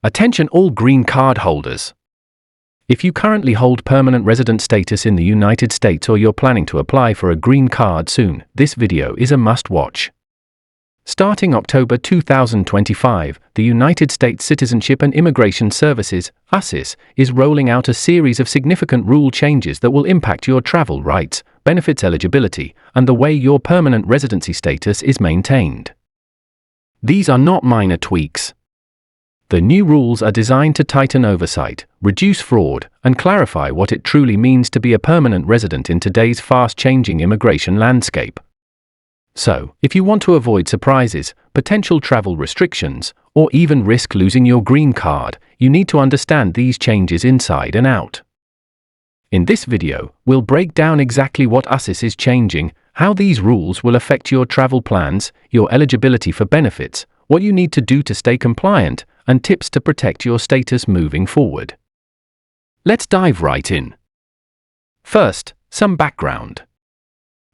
Attention all green card holders. If you currently hold permanent resident status in the United States or you're planning to apply for a green card soon, this video is a must-watch. Starting October 2025, the United States Citizenship and Immigration Services, USCIS, is rolling out a series of significant rule changes that will impact your travel rights, benefits eligibility, and the way your permanent residency status is maintained. These are not minor tweaks. The new rules are designed to tighten oversight, reduce fraud, and clarify what it truly means to be a permanent resident in today's fast-changing immigration landscape. So, if you want to avoid surprises, potential travel restrictions, or even risk losing your green card, you need to understand these changes inside and out. In this video, we'll break down exactly what USCIS is changing, how these rules will affect your travel plans, your eligibility for benefits, what you need to do to stay compliant, and tips to protect your status moving forward. Let's dive right in. First, some background.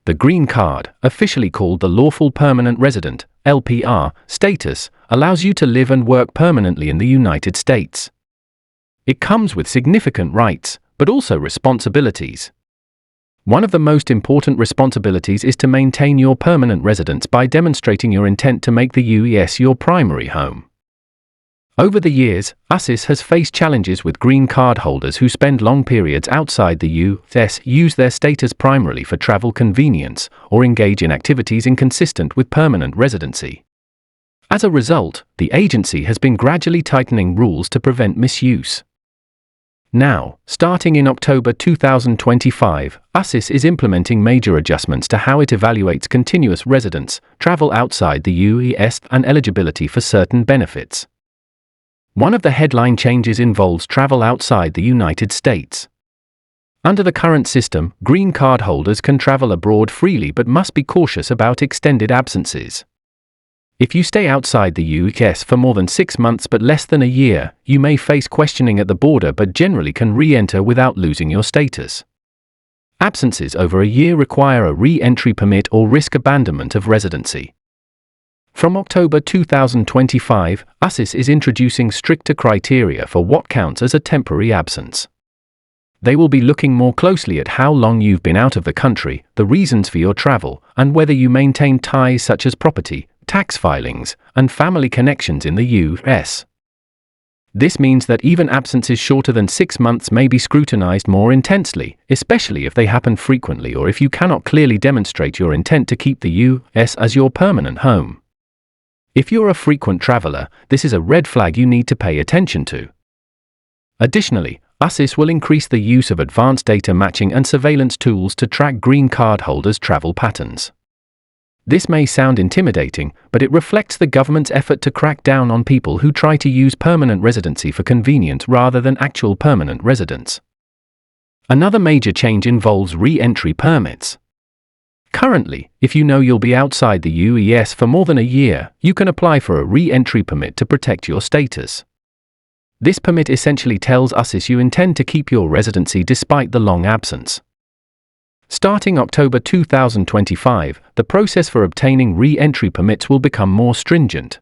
The green card, officially called the Lawful Permanent Resident (LPR) status, allows you to live and work permanently in the United States. It comes with significant rights, but also responsibilities. One of the most important responsibilities is to maintain your permanent residence by demonstrating your intent to make the U.S. your primary home. Over the years, USCIS has faced challenges with green card holders who spend long periods outside the U.S., use their status primarily for travel convenience, or engage in activities inconsistent with permanent residency. As a result, the agency has been gradually tightening rules to prevent misuse. Now, starting in October 2025, USCIS is implementing major adjustments to how it evaluates continuous residence, travel outside the U.S., and eligibility for certain benefits. One of the headline changes involves travel outside the United States. Under the current system, green card holders can travel abroad freely but must be cautious about extended absences. If you stay outside the U.S. for more than 6 months but less than a year, you may face questioning at the border but generally can re-enter without losing your status. Absences over a year require a re-entry permit or risk abandonment of residency. From October 2025, USCIS is introducing stricter criteria for what counts as a temporary absence. They will be looking more closely at how long you've been out of the country, the reasons for your travel, and whether you maintain ties such as property, tax filings, and family connections in the U.S. This means that even absences shorter than 6 months may be scrutinized more intensely, especially if they happen frequently or if you cannot clearly demonstrate your intent to keep the U.S. as your permanent home. If you're a frequent traveler, this is a red flag you need to pay attention to. Additionally, USCIS will increase the use of advanced data matching and surveillance tools to track green card holders' travel patterns. This may sound intimidating, but it reflects the government's effort to crack down on people who try to use permanent residency for convenience rather than actual permanent residence. Another major change involves re-entry permits. Currently, if you know you'll be outside the U.S. for more than a year, you can apply for a re-entry permit to protect your status. This permit essentially tells USCIS you intend to keep your residency despite the long absence. Starting October 2025, the process for obtaining re-entry permits will become more stringent.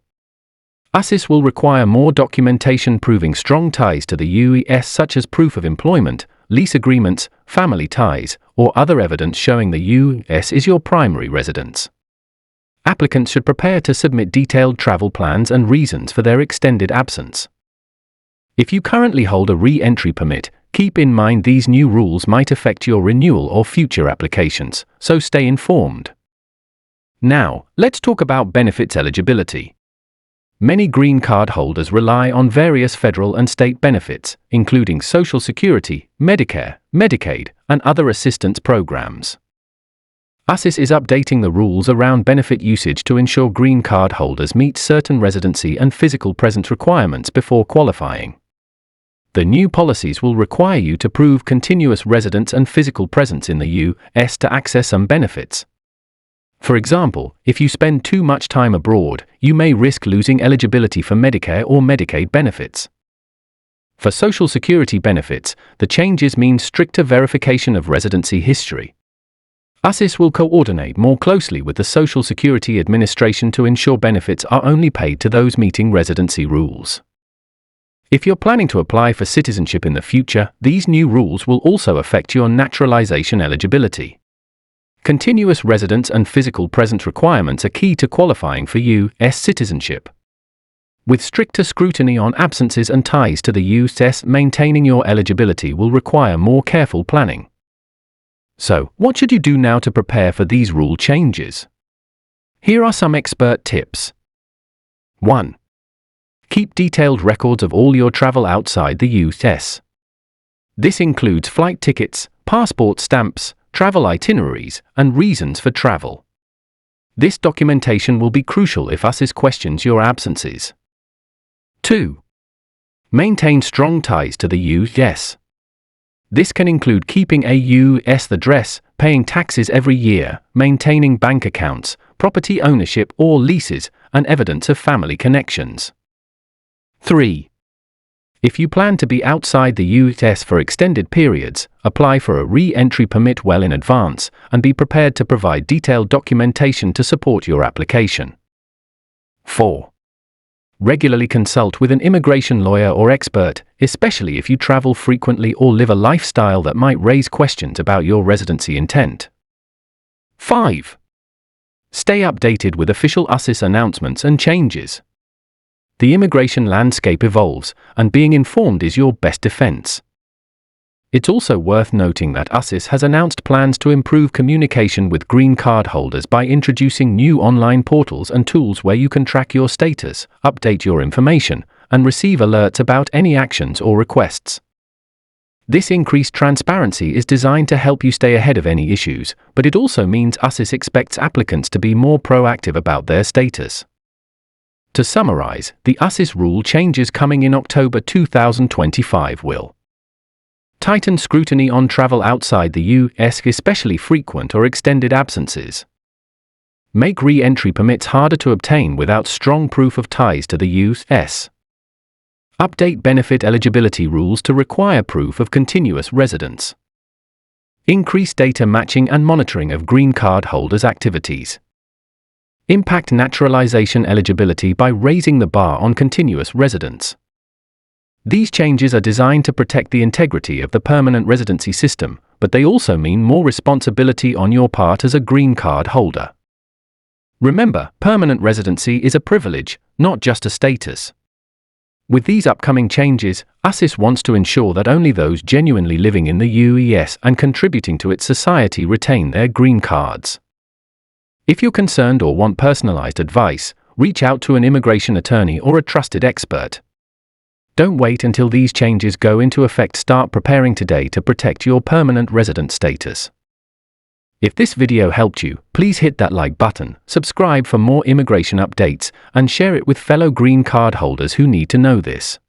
USCIS will require more documentation proving strong ties to the U.S. such as proof of employment, lease agreements, family ties, or other evidence showing the U.S. is your primary residence. Applicants should prepare to submit detailed travel plans and reasons for their extended absence. If you currently hold a re-entry permit, keep in mind these new rules might affect your renewal or future applications, so stay informed. Now, let's talk about benefits eligibility. Many green card holders rely on various federal and state benefits, including Social Security, Medicare, Medicaid, and other assistance programs. USCIS is updating the rules around benefit usage to ensure green card holders meet certain residency and physical presence requirements before qualifying. The new policies will require you to prove continuous residence and physical presence in the U.S. to access some benefits. For example, if you spend too much time abroad, you may risk losing eligibility for Medicare or Medicaid benefits. For Social Security benefits, the changes mean stricter verification of residency history. USCIS will coordinate more closely with the Social Security Administration to ensure benefits are only paid to those meeting residency rules. If you're planning to apply for citizenship in the future, these new rules will also affect your naturalization eligibility. Continuous residence and physical presence requirements are key to qualifying for U.S. citizenship. With stricter scrutiny on absences and ties to the U.S., maintaining your eligibility will require more careful planning. So, what should you do now to prepare for these rule changes? Here are some expert tips. 1. Keep detailed records of all your travel outside the U.S. This includes flight tickets, passport stamps, travel itineraries, and reasons for travel. This documentation will be crucial if USCIS questions your absences. 2. Maintain strong ties to the U.S. This can include keeping a U.S. address, paying taxes every year, maintaining bank accounts, property ownership or leases, and evidence of family connections. 3. If you plan to be outside the U.S. for extended periods, apply for a re-entry permit well in advance and be prepared to provide detailed documentation to support your application. 4. Regularly consult with an immigration lawyer or expert, especially if you travel frequently or live a lifestyle that might raise questions about your residency intent. 5. Stay updated with official USCIS announcements and changes. The immigration landscape evolves, and being informed is your best defense. It's also worth noting that USCIS has announced plans to improve communication with green card holders by introducing new online portals and tools where you can track your status, update your information, and receive alerts about any actions or requests. This increased transparency is designed to help you stay ahead of any issues, but it also means USCIS expects applicants to be more proactive about their status. To summarize, the USCIS rule changes coming in October 2025 will tighten scrutiny on travel outside the U.S., especially frequent or extended absences. Make re-entry permits harder to obtain without strong proof of ties to the U.S. Update benefit eligibility rules to require proof of continuous residence. Increase data matching and monitoring of green card holders' activities. Impact naturalization eligibility by raising the bar on continuous residence. These changes are designed to protect the integrity of the permanent residency system, but they also mean more responsibility on your part as a green card holder. Remember, permanent residency is a privilege, not just a status. With these upcoming changes, USCIS wants to ensure that only those genuinely living in the U.S. and contributing to its society retain their green cards. If you're concerned or want personalized advice, reach out to an immigration attorney or a trusted expert. Don't wait until these changes go into effect. Start preparing today to protect your permanent resident status. If this video helped you, please hit that like button, subscribe for more immigration updates, and share it with fellow green card holders who need to know this.